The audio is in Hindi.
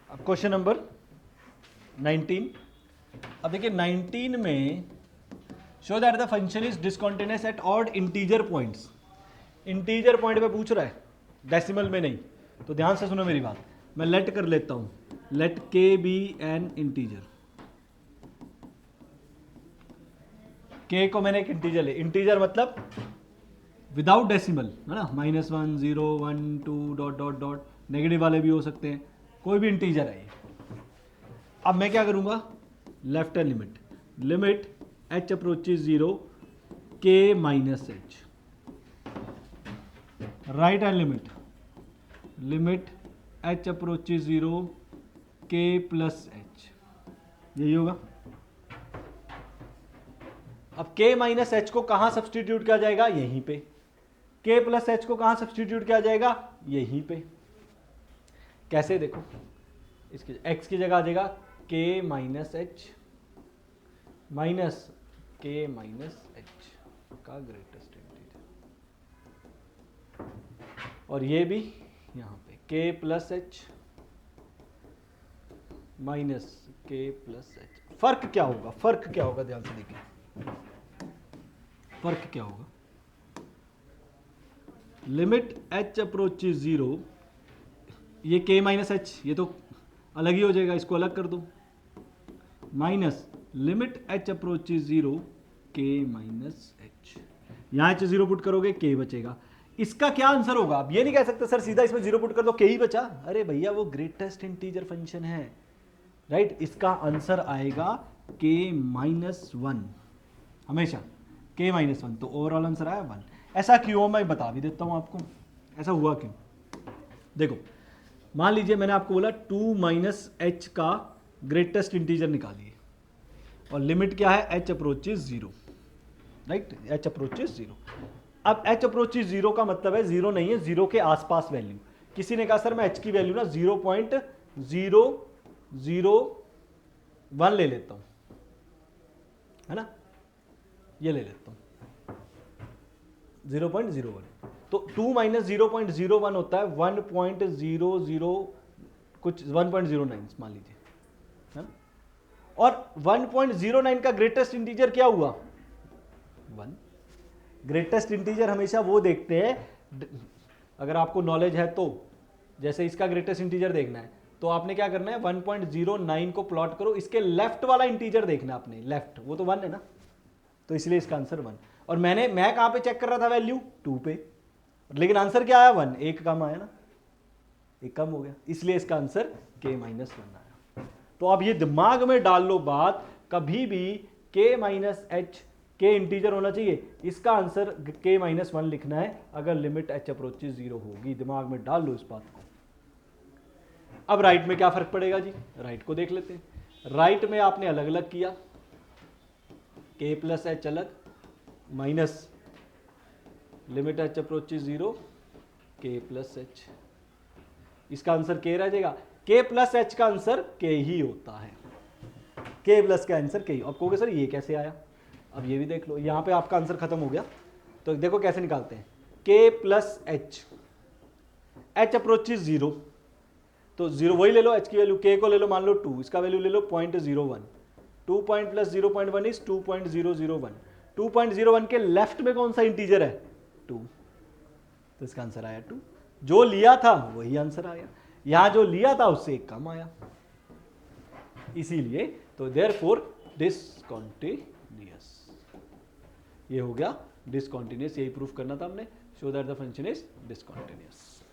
अब क्वेश्चन नंबर 19। अब देखिए 19 में show that the function is discontinuous at odd integer points. Integer point पे पूछ रहा है, डेसिमल में नहीं। तो ध्यान से सुनो मेरी बात, मैं लेट कर लेता हूं, लेट के बी एन इंटीजर। के को मैंने एक इंटीजर ले, इंटीजर मतलब विदाउट डेसिमल है ना, -1 0 1 2 डॉट डॉट डॉट, नेगेटिव वाले भी हो सकते हैं, कोई भी इंटीजर है ये। अब मैं क्या करूंगा, left hand limit, limit h approaches 0 k minus H, right hand limit, limit h approaches 0 k plus H, यही होगा। अब k माइनस एच को कहां सब्सटीट्यूट किया जाएगा, यहीं पे। k प्लस एच को कहां सब्सटीट्यूट किया जाएगा, यहीं पे। कैसे, देखो, इसकी x की जगह आ जाएगा k minus H minus k minus H का ग्रेटेस्ट इंटीजर, और ये भी यहां पे k plus H minus k plus H. फर्क क्या होगा, फर्क क्या होगा, ध्यान से देखिए, फर्क क्या होगा। लिमिट h अप्रोचेज 0, ये k माइनस एच, ये तो अलग ही हो जाएगा, इसको अलग कर दो, minus limit h approaches 0 k minus H. यहां h 0 पुट करोगे k बचेगा। इसका क्या आंसर होगा, आप ये नहीं कह सकते सर सीधा इसमें 0 पुट कर दो k ही बचा। अरे भैया वो ग्रेटेस्ट इंटीजर फंक्शन है, राइट। इसका आंसर आएगा k माइनस 1, हमेशा k माइनस 1। तो ओवरऑल आंसर आया 1। ऐसा क्यों, मैं बता भी देता हूं आपको ऐसा हुआ क्यों। देखो मान लीजिए मैंने आपको बोला 2 माइनस एच का ग्रेटेस्ट इंटीजर निकालिए, और लिमिट क्या है, h approaches 0, right, h approaches 0। अब h अप्रोचेज 0 का मतलब है 0 नहीं है, 0 के आसपास वैल्यू। किसी ने कहा सर मैं h की वैल्यू ना 0.001 ले लेता हूं, है ना, ये ले लेता हूं 0.01। तो 2 माइनस 0.01 होता है 1.00 कुछ 1.09 मान लीजिए, है ना। और 1.09 का ग्रेटेस्ट इंटीजर क्या हुआ, 1। ग्रेटेस्ट इंटीजर हमेशा वो देखते हैं, अगर आपको नॉलेज है तो, जैसे इसका ग्रेटेस्ट इंटीजर देखना है तो आपने क्या करना है, 1.09 को प्लॉट करो, इसके लेफ्ट वाला इंटीजर देखना आपने, लेफ्ट वो तो 1 है ना, तो इसलिए इसका आंसर 1। और मैं कहां पे चेक कर रहा था वैल्यू, 2 पे, लेकिन आंसर क्या आया, 1, एक कम आया ना, एक कम हो गया, इसलिए इसका आंसर k माइनस 1 आया। तो अब ये दिमाग में डाल लो बात, कभी भी k माइनस एच के इंटीजर होना चाहिए, इसका आंसर k माइनस 1 लिखना है अगर लिमिट h अप्रोचेज 0 होगी। दिमाग में डाल लो इस बात को। अब राइट में क्या फर्क पड़ेगा जी, राइट को देख लेते हैं। राइट में आपने अलग अलग किया, k प्लस एच अलग, minus limit h approaches 0 k plus H, इसका आंसर k रह जाएगा। k प्लस एच का आंसर k ही होता है, k प्लस का आंसर k। अब कहोगे सर ये कैसे आया, अब ये भी देख लो, यहां पे आपका आंसर खत्म हो गया। तो देखो कैसे निकालते हैं, k plus H, h approaches 0, तो 0 वही ले लो, h की वैल्यू, k को ले लो मान लो 2, इसका वैल्यू ले लो 0.01, 2 पॉइंट प्लस 0.1 इज 2.001। 2.01 के लेफ्ट में कौन सा इंटीजर है, 2, तो इसका आंसर आया 2। जो लिया था वही आंसर आया, यहां जो लिया था उससे एक कम आया, इसीलिए तो देयरफॉर डिसकंटिन्यूअस, ये हो गया डिसकंटिन्यूअस। यही प्रूफ करना था हमने, show that the function is discontinuous.